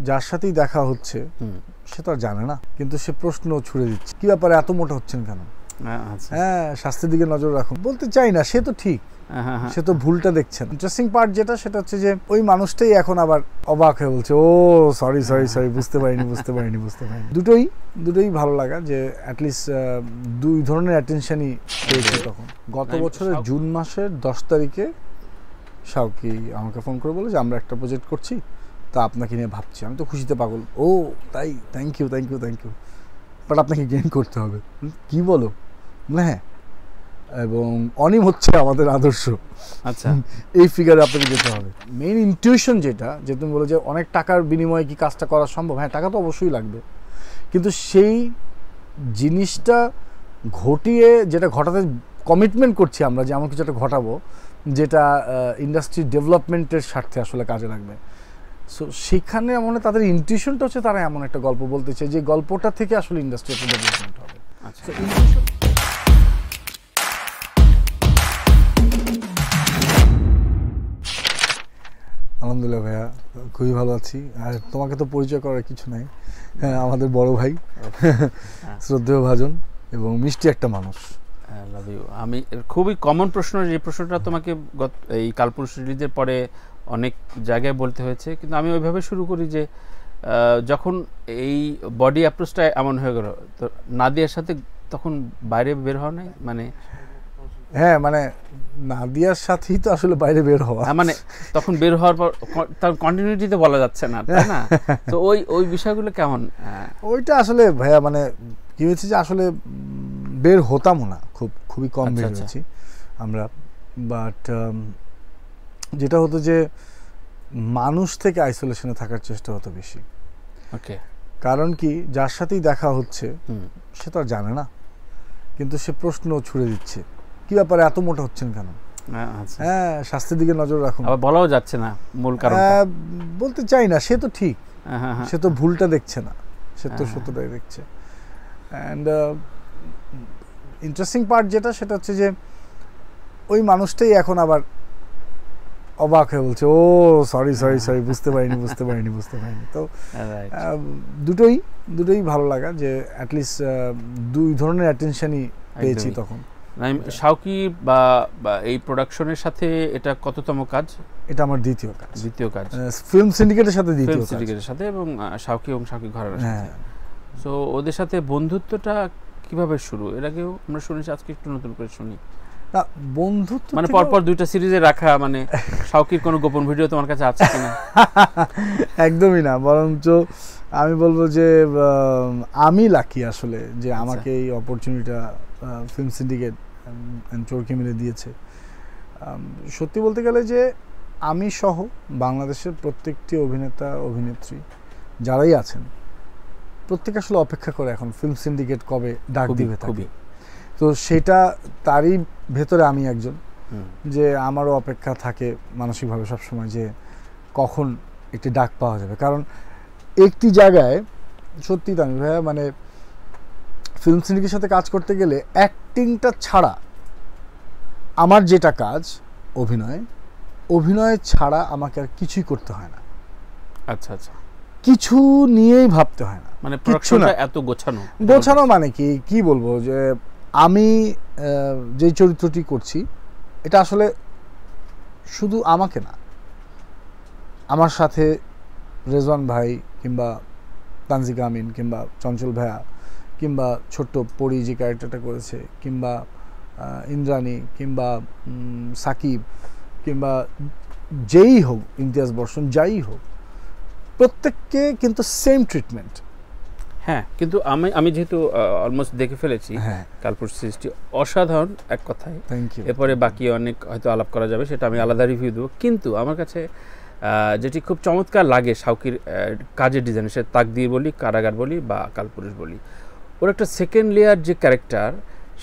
যার সাথেই দেখা হচ্ছে সে তো আর জানে না, কিন্তু সে প্রশ্ন ছুড়ে দিচ্ছে, কি ব্যাপারে এত মোটা হচ্ছেন কেন? হ্যাঁ, স্বাস্থ্যের দিকে নজর রাখুন। বলতে চাই না, সে তো ঠিক, সে তো ভুলটা দেখছেন। ইন্টারেস্টিং পার্ট যেটা, সেটা হচ্ছে যে ওই মানুষটাই এখন আবার অবাক হয়ে বলছে, ও সরি সরি সরি, বুঝতে পারিনি। দুটোই ভালো লাগা যে অ্যাটলিস্ট দুই ধরনের অ্যাটেনশনই পেয়েছে তখন। গত বছরের জুন মাসের 10 তারিখে শাওকি আমাকে ফোন করে বলে যে আমরা একটা প্রজেক্ট করছি, তা আপনাকে নিয়ে ভাবছি। আমি তো খুশিতে পাগল, ও তাই, থ্যাংক ইউ, বাট আপনাকে গেইন করতে হবে। কি বলো? হ্যাঁ, এবং অনিম হচ্ছে আমাদের আদর্শ। আচ্ছা, এই ফিগারে আপনাকে যেতে হবে। মেইন ইনটিউশন যেটা, যে তুমি বলো যে অনেক টাকার বিনিময়ে কি কাজটা করা সম্ভব, হ্যাঁ টাকা তো অবশ্যই লাগবে, কিন্তু সেই জিনিসটা ঘটিয়ে যেটা ঘটাতে কমিটমেন্ট করছি আমরা, যে এমন কিছু একটা ঘটাবো যেটা ইন্ডাস্ট্রি ডেভেলপমেন্টের স্বার্থে আসলে কাজে লাগবে। সো সেখানে মনে তাদের ইনটিউশনটা হচ্ছে, তারা এমন একটা গল্প বলতে চায় যে গল্পটা থেকে আসলে ইন্ডাস্ট্রি ডেভেলপমেন্ট হবে। আচ্ছা, আলহামদুলিল্লাহ ভাইয়া, খুবই ভালো আছি। আর তোমাকে তো পরিচয় করার কিছু নাই, হ্যাঁ আমাদের বড় ভাই, শ্রদ্ধেয় ভাজন এবং মিষ্টি একটা মানুষ। Love you. আমি খুবই কমন প্রশ্ন, যে প্রশ্নটা তোমাকে এই কালপুরুষ রিলিজের পরে অনেক জায়গায় বলতে হয়েছে, কিন্তু আমি ওইভাবে শুরু করি যে যখন এই বডি অ্যাপ্রোচটা এমন হয়ে গেল, তো নাদিয়ার সাথে তখন বাইরে বের হওয়া নাই, মানে হ্যাঁ মানে নাদিয়ার সাথেই তো আসলে বাইরে বের হওয়া, মানে তখন বের হওয়ার পর তার কন্টিনিউটিতে বলা যাচ্ছে না, তাই না? তো ওই বিষয়গুলো কেমন? ওইটা আসলে ভাইয়া মানে কি হয়েছে যে আসলে বের হতামও না, খুবই কম বের হয়েছি আমরা। বাট যেটা হতো যে মানুষ থেকে আইসোলেশনে থাকার চেষ্টা হতো বেশি। ওকে, কারণ কি, যার সাথেই দেখা হচ্ছে সে তো আর জানে না, কিন্তু সে প্রশ্ন ছুড়ে দিচ্ছে, কি ব্যাপারে এত মোটা হচ্ছেন কেন? হ্যাঁ, স্বাস্থ্যের দিকে নজর রাখুন। আবার বলাও যাচ্ছে না মূল কারণ, বলতে চাই না, সে তো ঠিক, সে তো ভুলটা দেখছে না, সে তো সত্যটাই দেখছে। অ্যান্ড ইন্টারেস্টিং পার্ট যেটা, সেটা হচ্ছে যে ওই মানুষটাই এখন আবার অবাক হয়ে বলছে, ও সরি সরি সরি, বুঝতে পারিনি। তো দুটোই ভালো লাগা যে অ্যাটলিস্ট দুই ধরনের অ্যাটেনশনই পেয়েছি তখন। শাওকি বা এই প্রোডাকশনের সাথে এটা কততম কাজ? এটা আমার দ্বিতীয় কাজ, ফিল্ম সিন্ডিকেটের সাথে, এবং শাওকি ঘরের সাথে। সো ওদের সাথে বন্ধুত্বটা কিভাবে শুরু? এর আগেও আমরা শুনেছি, আজকে একটু নতুন করে শুনি। না, বন্ধুত্ব মানে পরপর দুইটা সিরিজে রাখা, মানে শাওকির কোনো গোপন ভিডিও তোমার কাছে আছে কিনা? একদমই না, বরঞ্চ আমি বলবো যে আমি লাকি আসলে, যে আমাকে এই অপরচুনিটিটা ফিল্ম সিন্ডিকেট চরকি মিলে দিয়েছে। সত্যি বলতে গেলে যে আমি সহ বাংলাদেশের প্রত্যেকটি অভিনেতা অভিনেত্রী যারাই আছেন, প্রত্যেকে আসলে অপেক্ষা করে এখন ফিল্ম সিন্ডিকেট কবে ডাক দিবে তাকে। তো সেটা তারই ভেতরে আমি একজন, যে আমারও অপেক্ষা থাকে মানসিকভাবে সবসময় যে কখন একটি ডাক পাওয়া যাবে। কারণ একটি জায়গায় সত্যি তানি ভাইয়া, মানে ফিল্ম সিন্ডিকেটের সাথে কাজ করতে গেলে অ্যাক্টিংটা ছাড়া আমার যেটা কাজ অভিনয় ছাড়া আমাকে আর কিছুই করতে হয় না। আচ্ছা, কিছু নিয়েই ভাবতে হয় না, মানে প্রোডাকশনটা এত গোছানো মানে কি বলবো, যে আমি যে চরিত্রটি করছি এটা আসলে শুধু আমাকে না, আমার সাথে রেজওয়ান ভাই কিংবা তানজিকা আমিন কিংবা চঞ্চল ভাইয়া কিংবা ছোট্ট পরি যে ক্যারেক্টারটা করেছে, কিংবা ইন্দ্রাণী কিংবা সাকিব কিংবা যেই হোক, ইমতিয়াজ বর্ষণ, যাই হোক, প্রত্যেককে কিন্তু সেম ট্রিটমেন্ট। হ্যাঁ, কিন্তু আমি যেহেতু অলমোস্ট দেখে ফেলেছি কালপুরুষ সিরিজটি, অসাধারণ এক কথায়। এরপরে বাকি অনেক হয়তো আলাপ করা যাবে, সেটা আমি আলাদা রিভিউ দেবো। কিন্তু আমার কাছে যেটি খুব চমৎকার লাগে শাওকির কাজের ডিজাইন, সে তাকদীর বলি, কারাগার বলি বা কালপুরুষ বলি, ওর একটা সেকেন্ড লেয়ার যে ক্যারেক্টার,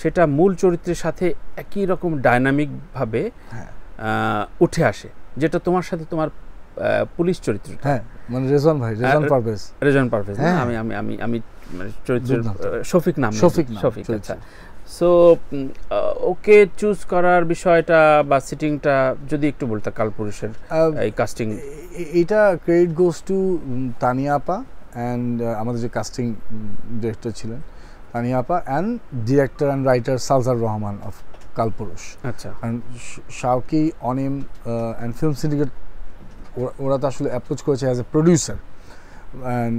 সেটা মূল চরিত্রের সাথে একই রকম ডাইনামিকভাবে উঠে আসে, যেটা তোমার সাথে তোমার পুলিশ চরিত্র, হ্যাঁ মানে রেজন পারভেজ, আমি আমি আমি আমি মানে চরিত্রের শফিক নাম, শফিক আচ্ছা। সো ওকে চুজ করার বিষয়টা বা সিটিংটা যদি একটু বলতে, কালপুরুষের এই কাস্টিং। এটা ক্রেডিট গোস টু তানিয়া আপা অ্যান্ড আমাদের যে কাস্টিং ডিরেক্টর ছিলেন তানিয়া আপা and director and writer Saljar Rahman of Kalpurush. আচ্ছা, Shawki, Anim and film syndicate ওরা তো আসলে অ্যাপ্রোচ করেছে as a producer. And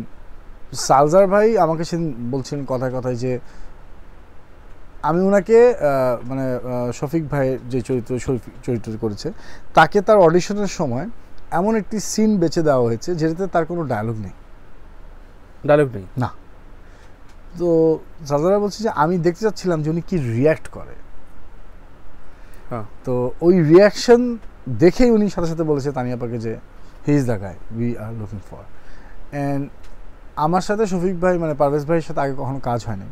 Saljar ভাই আমাকে সেদিন বলছেন কথায় কথায় যে আমি ওনাকে মানে শফিক ভাইয়ের যে চরিত্র করেছে তাকে তার অডিশনের সময় এমন একটি সিন বেছে দেওয়া হয়েছে যেটাতে তার কোনো ডায়লগ নেই না। তো সালজার বলছে যে আমি দেখতে চাচ্ছিলাম যে উনি কি রিয়্যাক্ট করে, তো ওই রিয়াকশন দেখেই উনি সাথে সাথে বলেছে তানিয়াপাকে যে he is the guy we are looking for. And আমার সাথে শফিক ভাই মানে পারভেজ ভাইয়ের সাথে আগে কখনো কাজ হয়নি,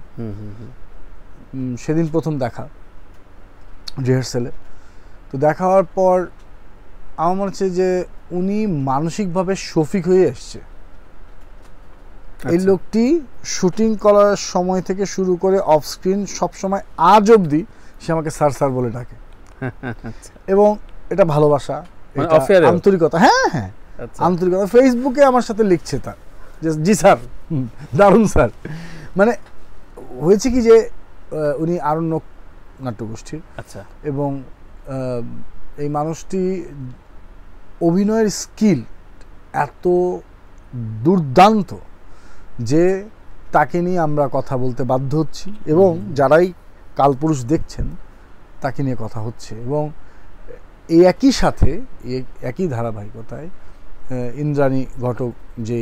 সেদিন প্রথম দেখা রিহার্সেলে। তো দেখা হওয়ার পর আমার মনে হচ্ছে যে উনি মানসিকভাবে শফিক হয়ে এসছে। এই লোকটি শুটিং করার সময় থেকে শুরু করে অফ স্ক্রিন সবসময় আজ অবধি সে আমাকে স্যার বলে ডাকে এবং এটা ভালোবাসা, আন্তরিকতা, হ্যাঁ আন্তরিকতা। ফেসবুকে আমার সাথে লিখছে তার যে জি স্যার, দারুণ স্যার। মানে হয়েছে কি যে উনি আরণ্যক নাট্যগোষ্ঠীর, আচ্ছা, এবং এই মানুষটি অভিনয়ের স্কিল এত দুর্দান্ত যে তাকে নিয়ে আমরা কথা বলতে বাধ্য হচ্ছি এবং যারাই কালপুরুষ দেখছেন তাকে নিয়ে কথা হচ্ছে। এবং এই একই সাথে একই ধারাবাহিকতায় ইন্দ্রাণী ঘটক যে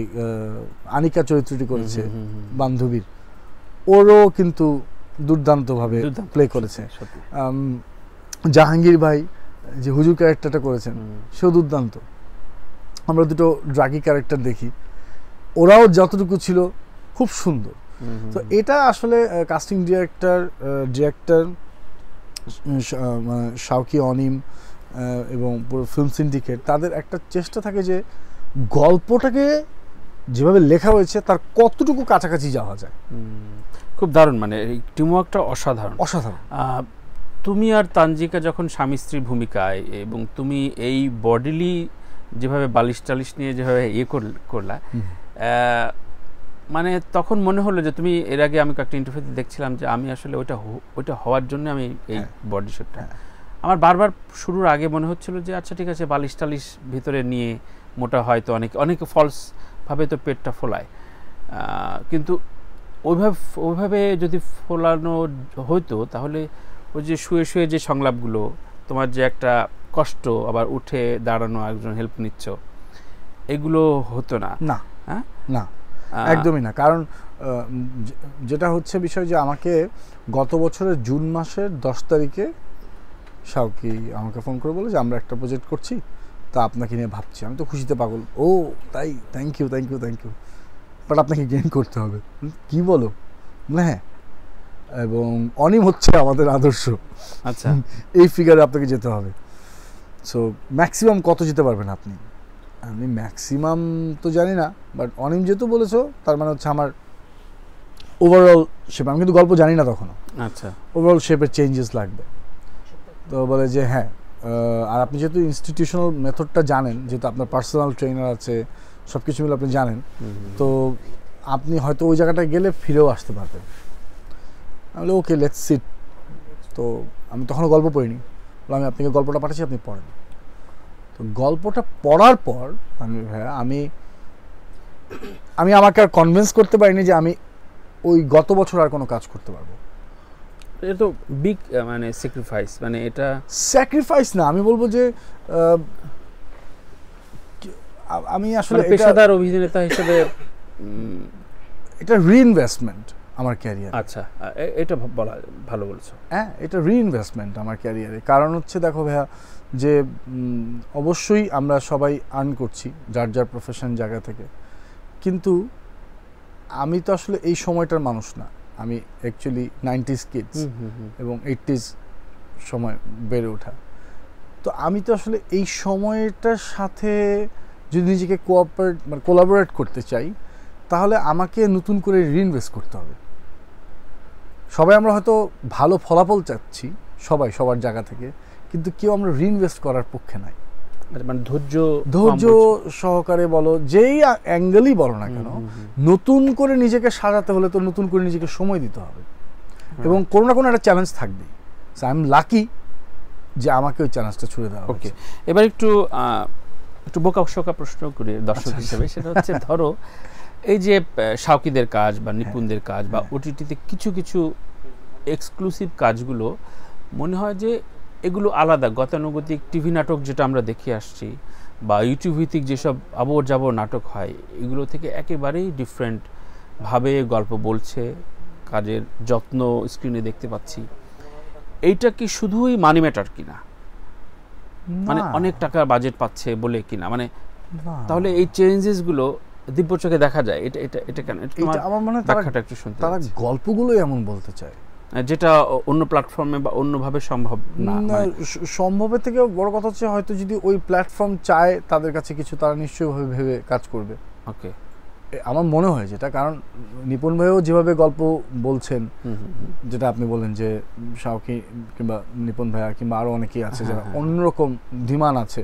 আনিকা চরিত্রটি করেছে বান্ধবীর, ওরও কিন্তু দুর্দান্তভাবে প্লে করেছে। জাহাঙ্গীর ভাই যে হুজুর ক্যারেক্টারটা করেছেন সেও দুর্দান্ত। আমরা দুটো ড্রাগি ক্যারেক্টার দেখি, ওরাও যতটুকু ছিল খুব সুন্দর। তো এটা আসলে কাস্টিং ডিরেক্টর শাওকি, অনিম এবং পুরো ফিল্ম সিন্ডিকেট তাদের একটা চেষ্টা থাকে যে গল্পটাকে যেভাবে লেখা হয়েছে তার কতটুকু কাছাকাছি যাওয়া যায়। খুব দারুণ, মানে এই টিমওয়ার্কটা অসাধারণ। তুমি আর তানজিকা যখন স্বামী স্ত্রীর ভূমিকায় এবং তুমি এই বডিলি যেভাবে বালিশ টালিশ নিয়ে যেভাবে করলা, মানে তখন মনে হলো যে তুমি এর আগে আমি একটা ইন্টারভিউতে দেখছিলাম যে আমি আসলে ওইটা হওয়ার জন্য আমি এই বডি শ্যুটটা আমার বারবার শুরুর আগে মনে হচ্ছিল যে আচ্ছা ঠিক আছে বালিশ টালিশ ভিতরে নিয়ে মোটা হয়তো অনেকে ফলসভাবে তো পেটটা ফোলায়, কিন্তু ওইভাবে যদি ফোলানো হতো তাহলে ওই যে শুয়ে যে সংলাপগুলো, তোমার যে একটা কষ্ট, আবার উঠে দাঁড়ানো, একজন হেল্প নিচ্ছ, এগুলো হতো না। হ্যাঁ না, একদমই না। কারণ যেটা হচ্ছে বিষয় যে আমাকে গত বছরের জুন মাসের 10 তারিখে শাওকি আমাকে ফোন করে বলে যে আমরা একটা প্রজেক্ট করছি, তা আপনাকে নিয়ে ভাবছি। আমি তো খুশিতে পাগল, ও তাই, থ্যাংক ইউ, বাট আপনাকে গেইন করতে হবে। কি বলো? হ্যাঁ, এবং অনিম হচ্ছে আমাদের আদর্শ, আচ্ছা এই ফিগারে আপনাকে যেতে হবে। সো ম্যাক্সিমাম কত যেতে পারবেন আপনি? আমি ম্যাক্সিমাম তো জানি না, বাট অনিম যেহেতু বলেছো তার মানে হচ্ছে আমার ওভারঅল শেপ, আমি কিন্তু গল্প জানি না তখনও, আচ্ছা ওভারঅল শেপের চেঞ্জেস লাগবে। তো বলে যে হ্যাঁ, আর আপনি যেহেতু ইনস্টিটিউশনাল মেথডটা জানেন, যেহেতু আপনার পার্সোনাল ট্রেনার আছে, সব কিছু মিলে আপনি জানেন, তো আপনি হয়তো ওই জায়গাটায় গেলে ফিরেও আসতে পারবেন। আমি বলি ওকে লেটস সিট। তো আমি তখনও গল্প পড়িনি, আমি আপনাকে গল্পটা পাঠাচ্ছি, আপনি পড়েন। তো গল্পটা পড়ার পর আমি আমাকে আর কনভিন্স করতে পারিনি যে আমি ওই গত বছর আর কোনো কাজ করতে পারবো। এটা তো বিগ মানে স্যাক্রিফাইস, মানে এটা স্যাক্রিফাইস না, আমি বলবো যে আমি আসলে পেশাদার অভিনেতা হিসেবে এটা রিইনভেস্টমেন্ট আমার ক্যারিয়ারে। আচ্ছা, এটা বলা ভালো বলছো। হ্যাঁ, এটা রিইনভেস্টমেন্ট আমার ক্যারিয়ারে। কারণ হচ্ছে দেখো ভাইয়া, যে অবশ্যই আমরা সবাই আর্ন করছি যার যার প্রফেশন জায়গা থেকে, কিন্তু আমি তো আসলে এই সময়টার মানুষ না। আমি অ্যাকচুয়ালি 90s কিডস এবং 80s সময় বেড়ে ওঠা। তো আমি তো আসলে এই সময়টার সাথে যদি নিজেকে কোলাবোরেট করতে চাই, তাহলে আমাকে নতুন করে রিইনভেস্ট করতে হবে। সবাই আমরা হয়তো ভালো ফলাফল চাচ্ছি, সবাই সবার জায়গা থেকে, কিন্তু কেউ আমরা রিইনভেস্ট করার পক্ষে নাই। মানে ধৈর্য সহকারে বলো, যেই অ্যাঙ্গেলই বলো না কেন, নতুন করে নিজেকে সাজাতে হলে তো নতুন করে নিজেকে সময় দিতে হবে, এবং কোনো না কোনো একটা চ্যালেঞ্জ থাকবেই। সো আই এম লাকি যে আমাকে ওই চ্যালেঞ্জটা ছুড়ে দেওয়া। ওকে, এবার একটু বোকা প্রশ্ন করি দর্শক হিসেবে, সেটা হচ্ছে ধরো এই যে শাওকিদের কাজ বা নিপুণদের কাজ বা ওটিটিতে কিছু কিছু এক্সক্লুসিভ কাজগুলো মনে হয় যে এগুলো আলাদা, গতানুগতিক টিভি নাটক যেটা আমরা দেখে আসছি বা ইউটিউব ভিত্তিক যেসব আবর জাবর নাটক হয়, এগুলো থেকে একেবারেই ডিফারেন্ট ভাবে গল্প বলছে, কাজের যত্ন স্ক্রিনে দেখতে পাচ্ছি। এইটা কি শুধুই মানি ম্যাটার কিনা, মানে অনেক টাকার বাজেট পাচ্ছে বলে কিনা, মানে তাহলে এই চেঞ্জেসগুলো দিব্য চোখে দেখা যায়? এটা এটা এটা কেন? আমার মনে হয় ব্যাখ্যাটা একটু শুনতে, তারা গল্পগুলোই এমন বলতে চায় যেটা অন্য প্ল্যাটফর্মে বা অন্যভাবে সম্ভব না। সম্ভবের থেকে বড় কথা হচ্ছে হয়তো যদি ওই প্ল্যাটফর্ম চায় তাদের কাছে কিছু, তারা নিশ্চয়ই ভেবে কাজ করবে। ওকে, আমার মনে হয় যেটা, কারণ নিপুণ ভাইও যেভাবে গল্প বলছেন, যেটা আপনি বলেন যে শাওকি কিংবা নিপুণ ভাইয়া কিংবা আরও অনেকেই আছে যারা অন্যরকম ধীমান আছে,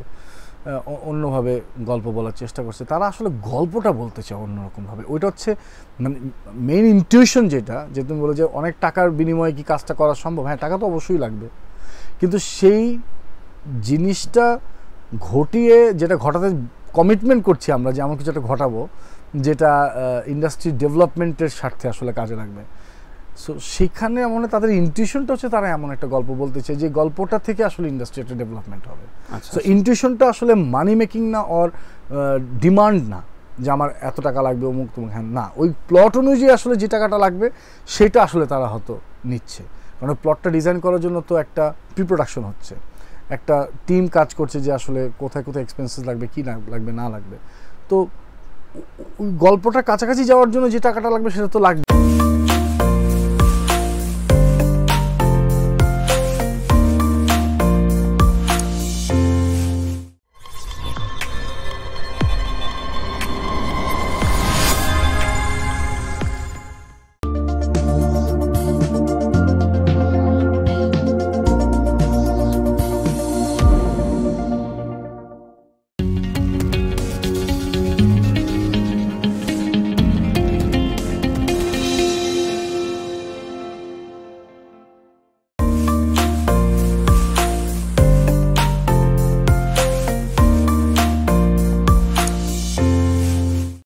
অন্যভাবে গল্প বলার চেষ্টা করছে, তারা আসলে গল্পটা বলতে চায় অন্যরকমভাবে। ওইটা হচ্ছে মানে মেইন ইনটিউশন, যেটা যে তুমি বলো যে অনেক টাকার বিনিময়ে কি কাজটা করা সম্ভব। হ্যাঁ, টাকা তো অবশ্যই লাগবে, কিন্তু সেই জিনিসটা ঘটিয়ে যেটা ঘটাতে কমিটমেন্ট করছি আমরা, যে এমন কিছু একটা ঘটাবো যেটা ইন্ডাস্ট্রি ডেভেলপমেন্টের স্বার্থে আসলে কাজে লাগবে। সো সেখানে মনে তাদের ইনটিউশনটা হচ্ছে তারা এমন একটা গল্প বলতে চায় যে গল্পটা থেকে আসলে ইন্ডাস্ট্রি একটা ডেভেলপমেন্ট হবে। সো ইনটিউশনটা আসলে মানি মেকিং না, অর ডিমান্ড না যে আমার এত টাকা লাগবে অমুক তমুক, হ্যাঁ না, ওই প্লট অনুযায়ী আসলে যে টাকাটা লাগবে সেটা আসলে তারা হয়তো নিচ্ছে। কারণ প্লটটা ডিজাইন করার জন্য তো একটা প্রি প্রোডাকশন হচ্ছে, একটা টিম কাজ করছে যে আসলে কোথায় কোথায় এক্সপেন্সেস লাগবে, কি লাগবে না লাগবে। তো ওই গল্পটা কাছাকাছি যাওয়ার জন্য যে টাকাটা লাগবে সেটা তো লাগবে।